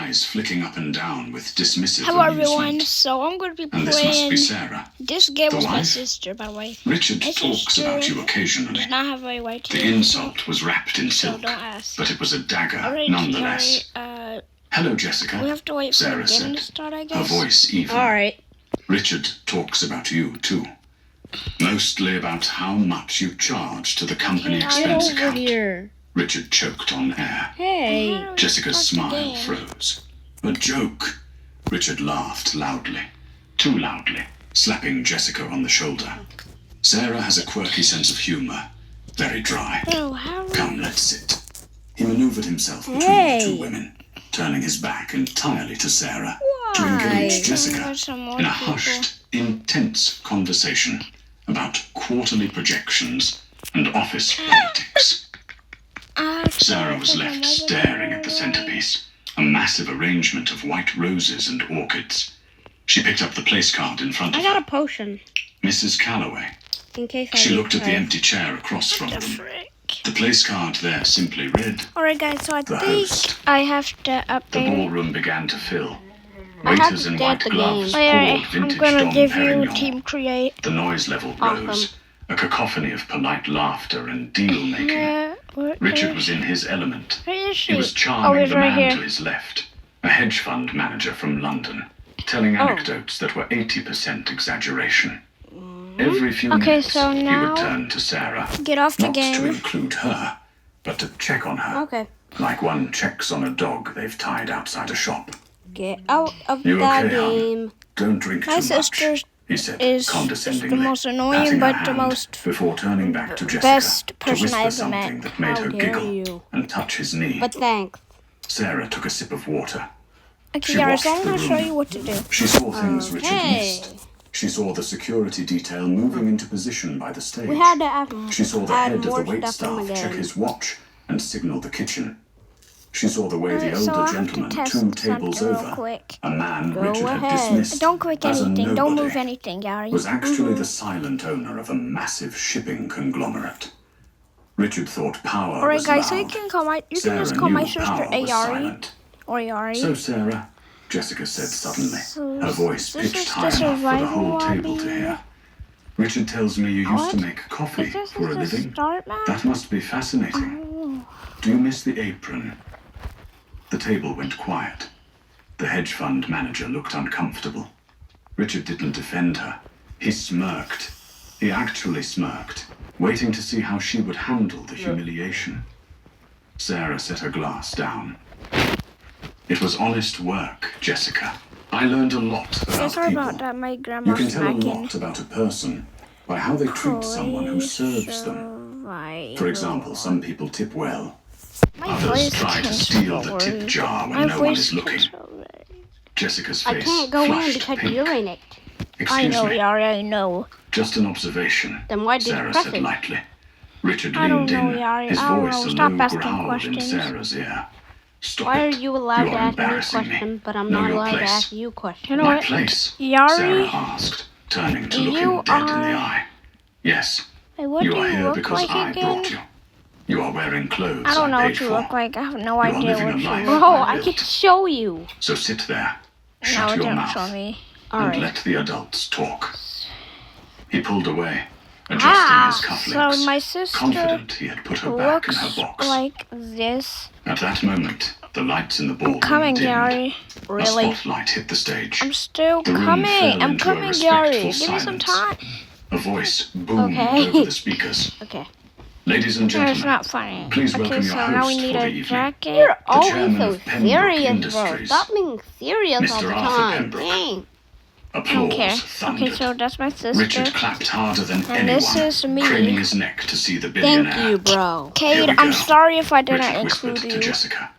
eyes flicking up and down with dismissive Hello amusement. everyone, so I'm going to be And this must playing be Sarah. this game The with my wife? sister, by the way. Richard My talks sister about you occasionally. does not have a white The hair, insult was wrapped in so silk, don't ask. but it was a dagger Alright, nonetheless. Hello, Jessica. we have to wait for Sarah the game said, to start, I her guess. voice even. Alright. Richard talks about you, too. Mostly about how much you charge to the company Okay, expense Over account. here. Richard choked on air. Hey. Jessica's Start the smile game. froze. A joke. Richard laughed loudly. Too loudly, slapping Jessica on the shoulder. Sarah has a quirky sense of humor. Very dry. Oh, how Come, let's sit. He maneuvered himself between Hey. the two women, turning his back entirely to Sarah to Why? engage Jessica There's some more in a people. hushed, intense conversation about quarterly projections and office politics. Sarah was left staring at the centerpiece, a massive arrangement of white roses and orchids. She picked up the place card in front I of got her. a potion. Mrs. Calloway. In case I She need looked at the to- empty chair across from The them. frick. The place card there simply read, Alright guys, so I The think host. I have to The update it. ballroom began to fill. I have Waiters to in start white the gloves game. Alright, poured I'm vintage gonna Dom give you Perignon. Team Create. The noise level Awesome. rose, a cacophony of polite laughter and deal-making. Yeah, Richard was in his element. Where is she? He was Oh, charming he's the right man here. to his left, a hedge fund manager from London, telling anecdotes that were 80% exaggeration. Every few Okay, minutes, so he now- would turn to Sarah, Get off the not to game. include her, but to check on her, Okay. like one checks on a dog they've tied outside a shop. Get out of You the okay, hon? game. Don't drink My too much, sister he said is condescendingly, the most annoying, patting her but the hand most before turning back to Jessica best to person whisper I ever something met. that made How her dare giggle you. and touch his knee. But thanks. Sarah took a sip of water. Okay, She guys, watched I'm the gonna show room. you what to do. She saw things Richard Okay. missed. She saw the security detail moving into position by the stage. We had to add, She saw the add head of more the wait stuff in the staff check game. his watch and signal the kitchen. She saw the way the Alright, so older I have to gentleman, test 2 tables something real over, quick. a man Go Richard had ahead. dismissed Don't click as a anything. Don't nobody, move anything, Gary. was actually the silent owner of a massive shipping conglomerate. Richard thought power Alright, was guys, so you loud. can call my Sarah just call my knew sister power was Ayari silent. or Yari. So, Sarah, Jessica said suddenly, So, her voice this pitched is high the enough for the survival whole table to lobby. hear. Richard tells me you used to What? make coffee Is this for a the living. start map? That must be fascinating. Oh. Do you miss the apron? The table went quiet. The hedge fund manager looked uncomfortable. Richard didn't defend her. He smirked. He actually smirked, waiting to see how she would handle the humiliation. Sarah set her glass down. It was honest work, Jessica. I learned a lot So about sorry people. about that. My You grandma's can tell a smacking. lot about a person by how they treat someone who serves them. For example, some people tip well. My Others voice try to can't steal the forward. tip jar when My no one voice is looking. can't forward. Jessica's I face can't go in flushed because pink. you're in it. I Excuse know, me, Yari, I know. just an observation, Then why did you Sarah press said it? lightly. Richard I don't leaned know, in, Yari. his I don't voice know. a Stop low asking growl in questions. Sarah's ear. Stop Why are it. you allowed You to are ask me embarrassing questions, but I'm Know not your allowed to place. ask you questions? You know My what? place? Yari? Sarah asked, turning to look You him dead in the are- eye. Yes, Hey, what you do are you here look because like I again? brought you. You are wearing clothes I don't know paid what you for. look like. I have no You are idea living what a you life. look Bro, like. I can show you. So sit there, No, shut it your don't mouth, show me. and Alright. let the adults talk. He pulled away, adjusting his cufflinks, So my sister confident he had put her back in her looks box. like this. At that moment, the lights in the ballroom Coming, dimmed. Gary. A Really? spotlight hit the stage. I'm still The room coming. fell I'm into a coming, respectful Gary. Give me some silence. time. A voice boomed Okay. over the speakers. Okay. Ladies and It's gentlemen, not funny. please Okay, welcome so your now we host need for a the evening. jacket. You're always chairman so of Pembroke serious, bro. Industries. Stop being serious all Mr. the Arthur time. Pembroke. Dang. I don't care. Applause thundered. Okay, so that's my sister. Richard clapped harder than And anyone, this is me. craning his neck to see the billionaire. Thank you, bro. Kate, Here we I'm go. sorry if I didn't Richard whispered include to you. Jessica.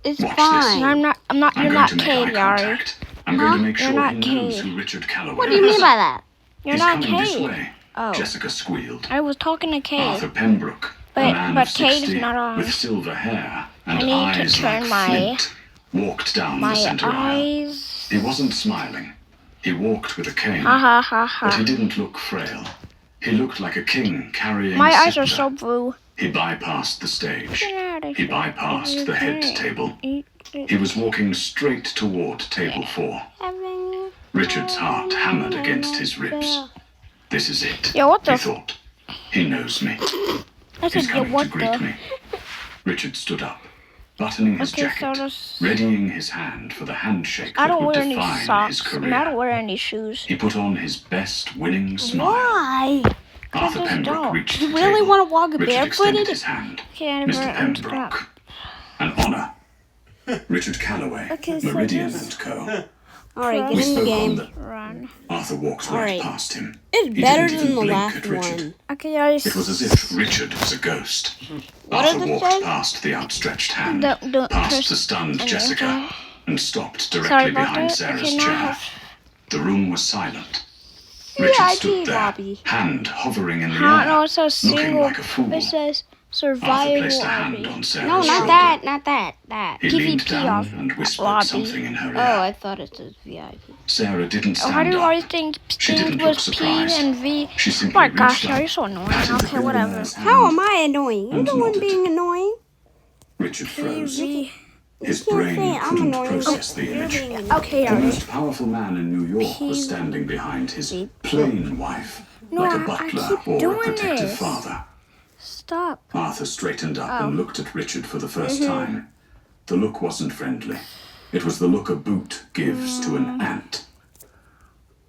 It's Watch fine. I'm not. I'm You're going not to make Kate, eye Yari. contact. I'm going to make You're sure not he knows Kate. who Richard Calloway What do you is. mean by that? You're He's not coming this Kate. way. Oh. Jessica squealed. I was talking to Kate. Arthur Pembroke, But- a man but of Kate is 60, not on. with silver hair and I need to eyes turn like my- flint, walked down the My center aisle. eyes. He wasn't smiling. He walked with a cane, Ha ha ha but he ha. didn't look frail. He looked like a king carrying My a eyes are scepter. so blue. He bypassed the stage. Get out of He here. bypassed the head table. He was walking straight toward table 4. Richard's heart hammered against his ribs. This is it, Yeah, what the he thought. He knows me. I said, He's yeah, coming what to greet the? me. Richard stood up, buttoning his Okay, so jacket, this... readying his hand for the handshake I that don't would wear any define his socks, and I don't career. wear any shoes. He put on his best winning smile. Why? Arthur just Pembroke don't. reached You the really table. want to walk Richard extended barefooted? his hand. Okay, I Mr. never... Pembroke. An honor. Richard Calloway, Okay, so Meridian just- and Co. Alright, We get in the spoke on game. the... Run. Arthur walked right Alright. past him. It's He better didn't than even the blink last at Richard. one. Okay, guys. It was as if Richard was a ghost. What Arthur does it walked say? past the outstretched hand, Don't past press the stunned any, Jessica, okay? and stopped Sorry directly about behind that. Sarah's Okay, now I chair. have... The room was silent. Yeah, Richard I stood did, there, Bobby. hand hovering in the Huh? air, No, it says looking single. like a fool. It says Arthur survival placed a hand lobby. on Sarah's No, shoulder. not that, not that, that. He leaned PvP down off and whispered lobby. something in her ear. Oh, I thought it says VIP. Sarah didn't Oh, how stand do you up. always think She things didn't look was P surprised. and V? She Oh simply my gosh, reached now up, you're so annoying. patted the Okay, whatever. billionaire's How hand. am I annoying? You're And the one nodded. being annoying. Richard froze. V. His You can't brain say I'm couldn't annoying. process the You're image. being annoying. Okay, The alright. most powerful man in New York was standing behind his plain wife, No, like a I butler keep or a doing protective this. father. Stop. Arthur straightened up Oh. and looked at Richard for the first time. The look wasn't friendly. It was the look a boot gives to an ant.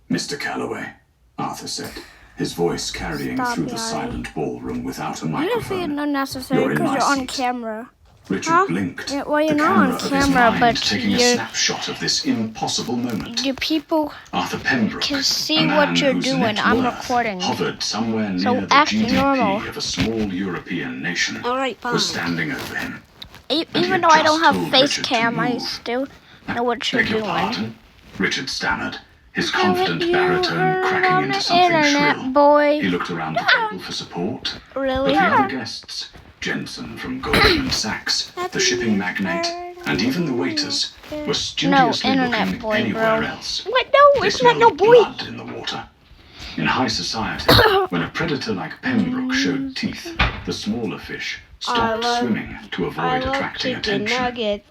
Mr. Calloway, Arthur said, his voice carrying Stop through it, the Ari. silent ballroom without a You don't feel microphone. unnecessary You're in because my you're on seat. camera. Richard blinked. Yeah, well, you're the not camera on of his camera, mind but taking a you're- snapshot of this impossible moment. The people Arthur Pembroke, can see a man what you're whose doing. net I'm worth recording. hovered somewhere So near the act GDP normal. of a small European nation, Alright, fine. was standing over him. E- he even had though I don't just have told face Richard to cam, I move. still know what you're Beg your doing. pardon? Richard stammered, his Haven't confident you baritone heard cracking on into the something internet, shrill. boy? He looked around the table for support, Really? but the other guests, Jensen from Goldman Sachs, the shipping magnate, and even the waiters, were studiously internet looking boy, anywhere bro. else. What? No, They it's not no smelled boy. blood in the water. In high society, when a predator like Pembroke showed teeth, the smaller fish stopped love- swimming to I avoid love attracting chicken attention. nuggets.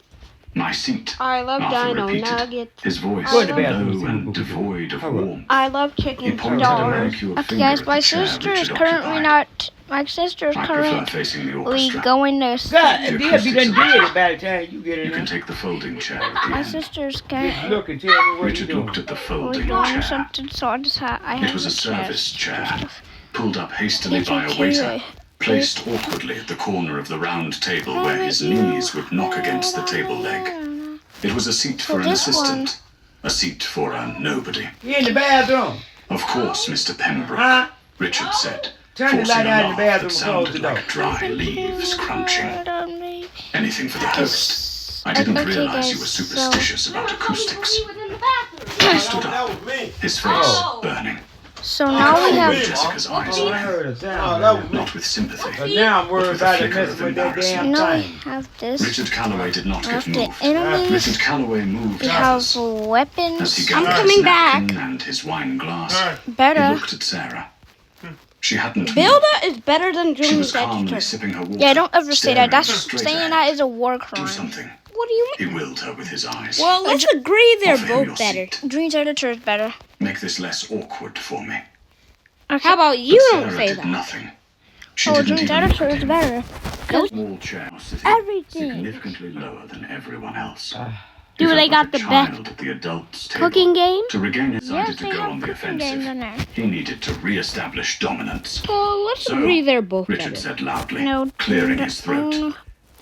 My seat, I love Arthur dino repeated, nuggets. his voice Go to low bed. and devoid of warmth. I love He chicken pointed a stars. manicured Okay, finger guys, at my the chair sister is Richard currently occupied. not. My sister is I prefer currently facing the orchestra. going to. God, The they'll be acoustics done of dead it. by the time you get You in can there. take the folding chair at the My end. sister's Just currently look and tell me what Richard you doing. looked at the was folding doing chair. something, so I just I It have was a service chair, pulled up hastily It's by a okay. waiter, placed awkwardly at the corner of the round table where his knees would knock against the table leg. It was a seat for an this assistant, a seat for a nobody. You in the bathroom. Of course, Mr. Pembroke, Huh? Richard said, Turn the forcing light a out in the laugh bathroom that and close the sounded door. like dry leaves crunching. Anything for the host. I didn't Okay, realize guys, you were so- superstitious about acoustics. He was in the bathroom. He stood up, his face Oh. burning. So now we have. Jessica's eyes Oh, I on him, heard a sound. not with sympathy. But now I'm worried with a about it flicker messing of with that embarrassment. damn Now we thing. have this. Richard Calloway did not We get have the moved. enemies. Richard Calloway moved We have as he weapons. gathered coming his back. napkin and his wine glass. He Better. looked at Sarah. She hadn't moved. Builda is better than She Junior's was calmly editor. sipping her water. Yeah, don't ever say that. That's staring straight saying ahead. that is a war Do crime. something. What do you mean? He willed her with his eyes. Well, let's agree they're Offer him your both better. seat. Dream's editor is better. Make this less awkward for me. How about you But don't Sarah say did that? nothing. She Oh, didn't Dream's even editor look at is him. better. A small chair sitting Everything. significantly lower than everyone else. He Dude, felt they like got a the child best at the adults' table. Cooking game? To regain his Yes, decided they to go have on the cooking games in offensive. there. He needed to re-establish dominance. Well, let's So, agree they're both Richard better. said loudly, No, clearing his throat.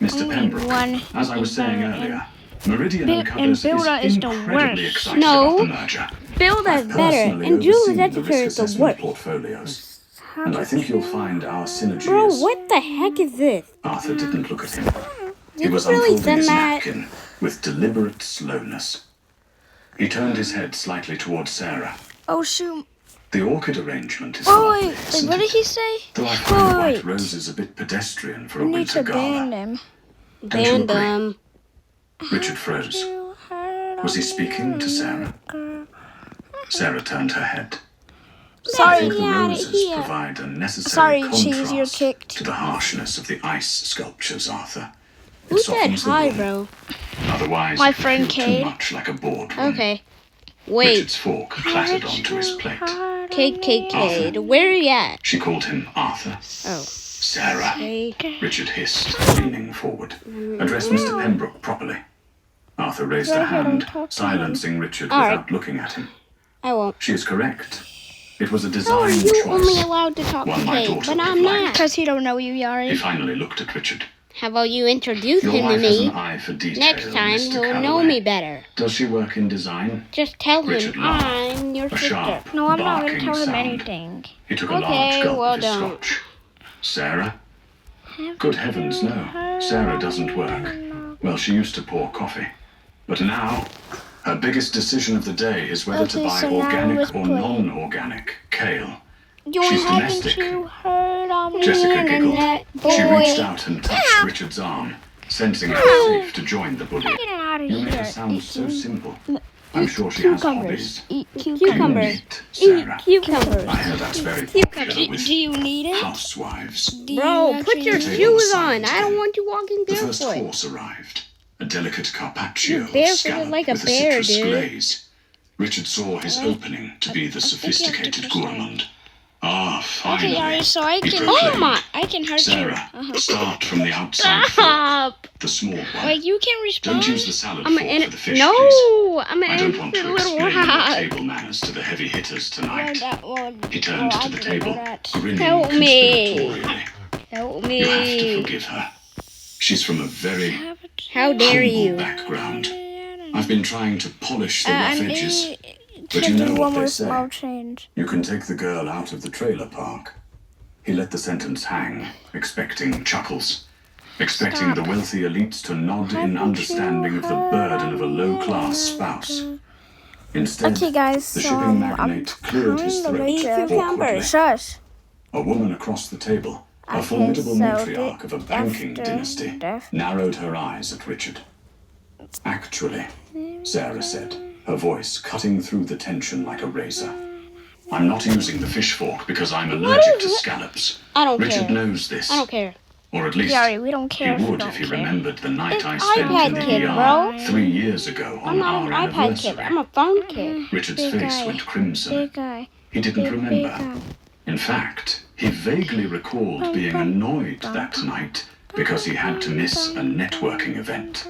Mr. only Pembroke, one as I was is saying better earlier, Meridian Bi- and Covers and Builda is is the incredibly worst. excited No. about the merger. Builda is I've better, personally and Julie's overseen the editor risk is the assessment worst. portfolios, and I think you'll find our synergy Bro, is... what the heck is this? Arthur didn't look at him. He Did was you really unfolding send his that? napkin with deliberate slowness. He turned his head slightly towards Sarah. Oh shoot! The orchid arrangement is Oh lovely, wait, isn't what did it? he say? Though I find the white Wait. roses a bit pedestrian for a We need winter to ban gala. them. Don't you agree? Bandum. Richard froze. Was he speaking to Sarah? Sarah turned her head. I Sorry, think the Get outta roses here. provide a necessary Sorry, Cheese, you're contrast kicked. to the harshness of the ice sculptures, Arthur. It Who said softens the hi, room. bro? Otherwise, My it friend would feel Cade. too much like a boardroom. Okay. Wait. Richard's fork clattered onto his plate. Cade. Where are you at? She called him Arthur. Oh. Sarah, Okay. Richard hissed, leaning forward. Address Mr. Pembroke properly. Arthur raised a Right here, don't hand, talk to silencing Richard All right. without looking at him. I won't. She is correct. It was a How are design you choice. only allowed to talk One to my Cade, daughter but would I'm have liked. not? Because he don't know you, He Yari. finally looked at Richard. How about you introduce Your him to wife has me? an eye for detail, Next time Mr. he'll Calloway. know me better. Does she work in design? Just tell him Richard laughed. I'm your A sister. sharp, No, I'm not going to barking tell him sound. anything. He took a Okay, large gulp well of his done. scotch. Sarah? Good heavens, no. Sarah doesn't work. Well, she used to pour coffee. But now, her biggest decision of the day is whether to Okay, buy so now organic let's or play. non-organic kale. You She's haven't domestic. you heard on me? Jessica giggled. Internet She boy. reached out and touched Richard's arm, sensing it was safe to join the bully. Get it out of You make her here. sound so simple. I'm sure she has Cucumbers. hobbies. Eat Do you cucumbers. knit, Sarah? Cucumbers. I hear that's very popular with Do you need it? housewives. Bro, put your Table shoes signs on. I don't again. want you walking The first barefoot. course arrived. A delicate carpaccio You're barefooted scallop like a with a bear, citrus dude. glaze. Richard saw his opening to be the sophisticated gourmand. Ah, Okay, finally. Yari, so I he can. proclaimed. Oh my. I can hurt Sarah, you. start from the outside fork, Stop. the small one. Like you can respond. Don't use the salad I'm fork an for the fish, please. No, I'm an I don't want innocent to little explain your rat. table manners to the heavy hitters tonight. He turned well, to I the didn't table, know that. grinning Help me. conspiratorially. Help You have to me. forgive her. She's from a very How dare humble you? background. I've been trying to polish the rough And edges. he But you know do what one they more say. small change. You can take the girl out of the trailer park. He let the sentence hang, expecting chuckles. Expecting the wealthy elites to nod in understanding of the burden of a low-class spouse. Instead, Okay, guys, the so shipping I'm magnate cleared his kinda throat ready to awkwardly. Shush. A woman across the table, a Okay, formidable so matriarch of a banking after dynasty, death- narrowed her eyes at Richard. Actually, Sarah said, her voice cutting through the tension like a razor. I'm not using the fish fork because I'm allergic to scallops. I don't Richard care. knows this. I don't care. Or at least Yari, we don't he care if you would don't if he care. remembered the night I It's spent iPad in the kid, ER bro. 3 years ago on I'm not our an iPad anniversary. kid. I'm a phone kid. Richard's Big face guy. went crimson. Big guy. He didn't Big remember. guy. In fact, he vaguely recalled being annoyed that night because he had to miss a networking event.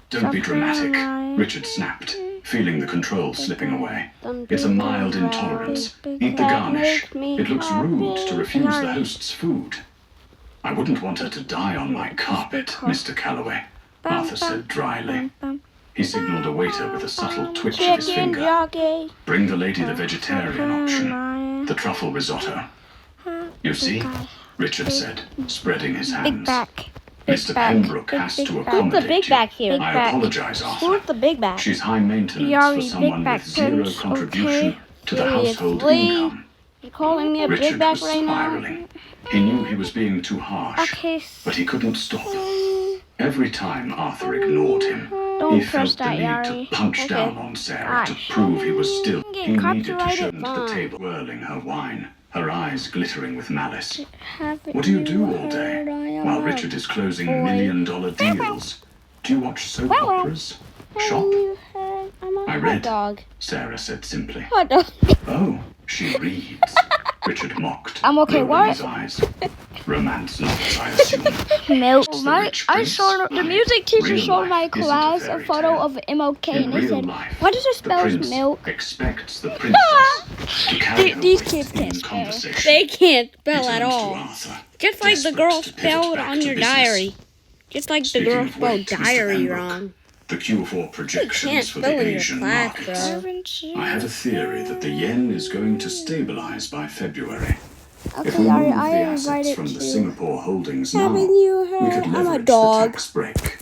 Don't be dramatic, Richard snapped, feeling the control slipping away. It's a mild intolerance. Eat the garnish. It looks rude to refuse the host's food. I wouldn't want her to die on my carpet, Mr. Calloway, Arthur said dryly. He signaled a waiter with a subtle twitch of his Chicken finger. jockey. Bring the lady the vegetarian option, the truffle risotto. You see, Richard said, spreading his Big hands. back. Mr. back. Pembroke Big, has big to back. Who's the accommodate big you. back here? Big I back. apologize, Who's Arthur. the big back? She's high maintenance Yari, for big someone back with zero prince, contribution okay? to the household Seriously? income. You calling me a big Richard back was right now? spiraling. He knew he was being too harsh, Okay, but he couldn't stop. Every time Arthur ignored him, Don't he press felt the that, need Yari. to punch Okay. down on Sarah to Gosh. prove he was still. Get He needed to copyrighted. show them at the Fine. table, whirling her wine, her eyes glittering with malice. haven't What do you do all day heard I am while a Richard is closing boy? million-dollar deals? Do you watch soap operas? Shop? You heard? I'm a I hot read. dog. Sarah said simply. Hot dog. Oh, she reads. Richard mocked. I'm okay, rolling what? his eyes. Romance novels, I assume. Milk. the rich I prince? saw the music teacher Real showed my life isn't a class a fairy photo tale. of MLK In and they real said, life, "What does it the spell prince milk?" expects the princess to carry her These weight kids in can't spell. conversation. They can't He spell turned at to all. Arthur, Just like the desperate girl to pivot spelled back on to your business. diary. Just like the Speaking girl of spelled weight, Mr. diary Pembroke, wrong. The Q4 You projections can't for spell the in your Asian class, markets. bro. I have a theory that the yen is going to stabilize by February. Okay, If we Yari, move I the assets invited from the you. Singapore holdings now, Haven't you we heard? could I'm a leverage dog. the tax break.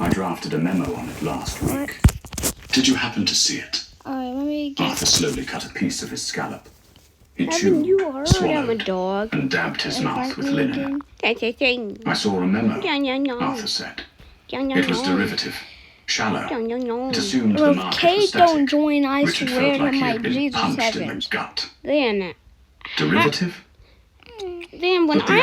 I drafted a memo on it last week. Did you happen to see it? Alright, let me get. Arthur slowly cut a piece of his scallop. He Haven't chewed, you heard? I'm a swallowed, dog. and dabbed his mouth with me linen. again. I saw a memo, Yeah, yeah, yeah. Arthur said. Yeah, yeah, It was yeah. derivative, shallow. Yeah, yeah, yeah. It assumed Well, the if market Kate was don't static. join, I Richard swear felt to like he my had been Jesus punched in heavens. the gut. Then, Derivative? Then when But the I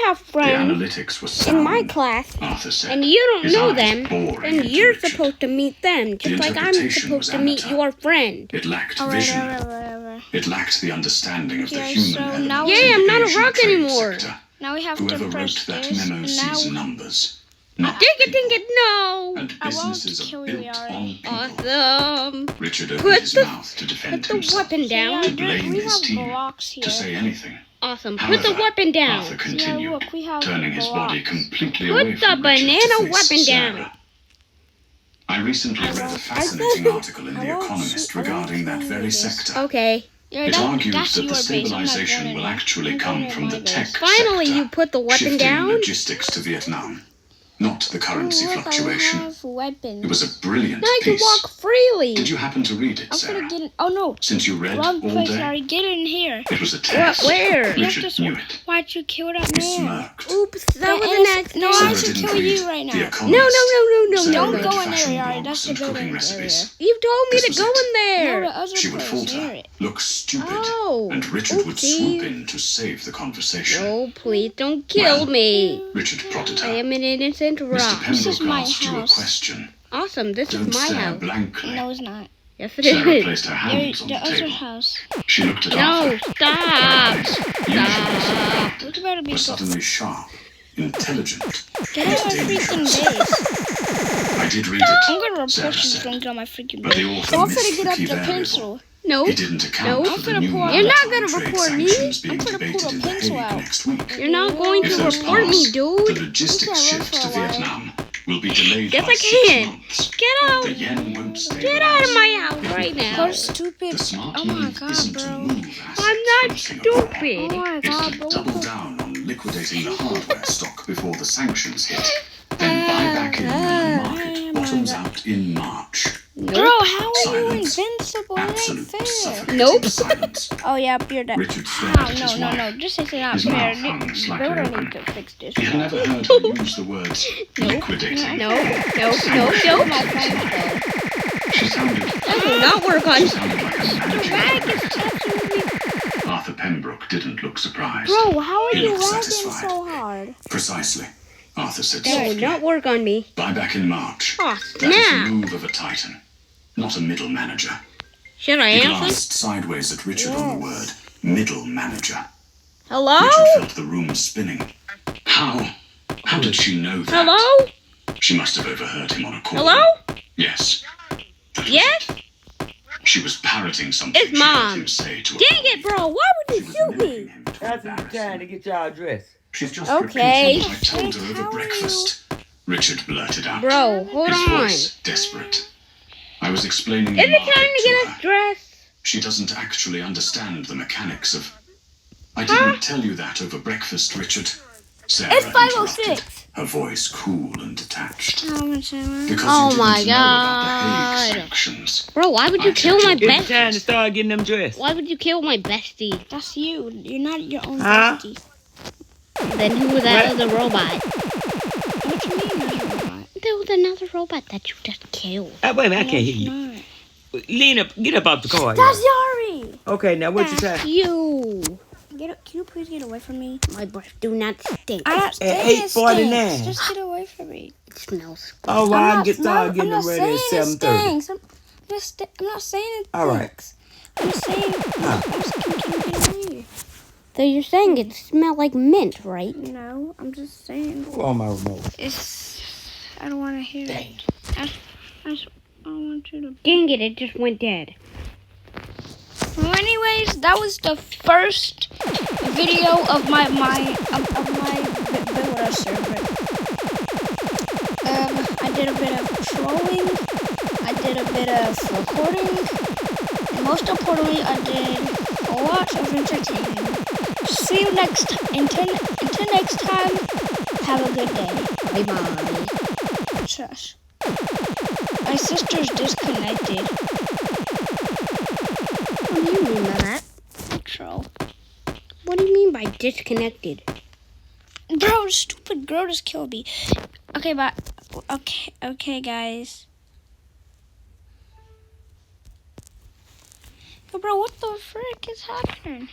have The friends analytics were sound, in my class Arthur said. and you don't his know eyes them, boring then into you're Richard. supposed to meet them, just like I'm interpretation supposed was to meet amateur. your friend. It lacked Alright, vision. alright. It lacked the understanding of the Okay, human so element now in Yeah, the I'm not a Asian rock trade anymore. sector. Now we have Whoever to press wrote that this. memo Now sees numbers, not Ding people. it, no! And I won't businesses kill are you, built Yari. on people. Awesome. Richard opened Put his the- mouth to defend Put the himself, weapon down. to blame we his have team, blocks here. to say anything. Awesome. Put However, the weapon down. Arthur continued, look, we have turning his body blocks. completely Put away the from Richard banana to face weapon down. Sarah. I recently read a fascinating article in The won't Economist shoot- I won't regarding that show you very this. sector. Okay. Yeah, It argues that's that your the base. I'm not stabilization going in will there. actually I'm come going from in the my tech base. Finally, sector, you put the weapon shifting down. logistics to Vietnam, not the currency Look, fluctuation. I have weapons. It was a brilliant Now I can piece. walk freely. Did you happen to read it, I'm Sarah? gonna get in. Oh no, Since you read wrong all place. day? Sorry, get in here. It was a test. Where? You have Richard to knew it. Why'd you kill that He man? smirked. Oops, that was And an it's- accident. no, I Sarah should didn't kill you read right The now. Economist. No. Sarah Don't read go in there, fashion Yari. blogs That's the and cooking building recipes. area. You told me This to was go it. in there. No, the other She would place, falter, near it. look stupid, Oh, and Richard would oopsie. swoop in to save the conversation. No, please don't kill Well, me. Richard prodded I her. am an innocent Mr. rock. This is Pembroke my asked you a house. question. Awesome, this Don't is my stare house. blankly. No, it's not. Yes, it Sarah is. placed her hands on The the other table. house. She looked at No, Arthur. Her stop. eyes, usually so bright, Look about to be were suddenly sharp, intelligent. Get out of my freaking base. I did read I'm it, gonna Sarah report you said. from get on my freaking But base. the author I'm missed gonna get the up key the variable. pencil. No, He didn't account No. for the I'm new gonna pull out- You're not maritime gonna trade report me. sanctions being I'm gonna pull debated the in The pencil Hague out. next week. you're not going If to those report me, pass, the dude. logistics I shift run to for a while. Vietnam will be delayed Yes, by I 6 can. months. Get out. The yen won't stabilize. Get out of my house right now. You're stupid. The smart Oh my move god, isn't to bro. move assets I'm not from Singapore. stupid. Oh my It's god, to bro. double down on liquidating the hardware stock before the sanctions hit. Then buy back in when the market bottoms out in March. Bro, how are you Silence. invincible? It ain't Absolute fair. suffocating Nope. silence. Oh yeah, you're dead. Richard stared Ow, at his no, wife. no. This is not His fair. mouth hung slightly Builda open. need to fix this. He had never heard her use the words liquidating. No. My phone fell. She sounded That will not work on. like a managing Rag director. is touching me. Arthur Pembroke didn't look surprised. Bro, how are He you looked lagging satisfied. so hard? Precisely, Arthur said That will softly. not work on me. Buy back in March. Oh, That is the snap. move of a titan, not a middle manager. Should I He answer? glanced sideways at Richard on the word middle manager. Hello? Richard felt the room spinning. How? How did she know that? Hello? She must have overheard him on a call. Hello? Yes. That was Yes? it. She was parroting something It's she heard Mom. him say to her. Dang it, bro. Why would She you was shoot mimicking me? him to That's the embarrass time him. to get y'all dressed. She's just Okay. repeating what I told her How over are breakfast. Richard blurted out. Bro, hold His on. voice desperate. I was explaining Is the it time market to get her. us dressed? She doesn't actually understand the mechanics of... I didn't tell you that over breakfast, Richard. Sarah It's 5:06. interrupted, her voice cool and detached. Because Oh you my didn't know about the God. Hague sanctions. Bro, why would you I kill my kept you It's time to bestie? start getting them dressed. Why would you kill my bestie? That's you. You're not your own Huh? bestie. Then who was that What? other robot? What you mean, that's a robot? There was another robot that you just killed. Wait a minute, I No, can't it's hear you. not. Lean up, get up off the car. That's Yari. Okay, now what you That's say? you. Can you please get away from me? My breath do not stink. I'm not At saying it 8:49. stinks. Just get away from me. It smells. Oh, well, I get started I'm getting not them ready saying at it 7:30. stinks. I'm not saying it All right. stinks. I'm saying. Huh. I'm just can you get away? So you're saying it smells like mint, right? No, I'm just saying. Oh, my remote. It's. I don't want to hear Dang. it. I don't want you to. Dang it, it just went dead. Well, anyways, that was the first video of my Builda server. I did a bit of trolling. I did a bit of recording. And most importantly, I did a lot of entertaining. See you next until next time. Have a good day. Bye bye. Shush. My sister's disconnected. What do you mean by that? Troll. What do you mean by disconnected? Bro, stupid girl just killed me. Okay, bye. Okay, guys. Yo, bro, what the frick is happening?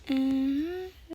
Mm-hmm.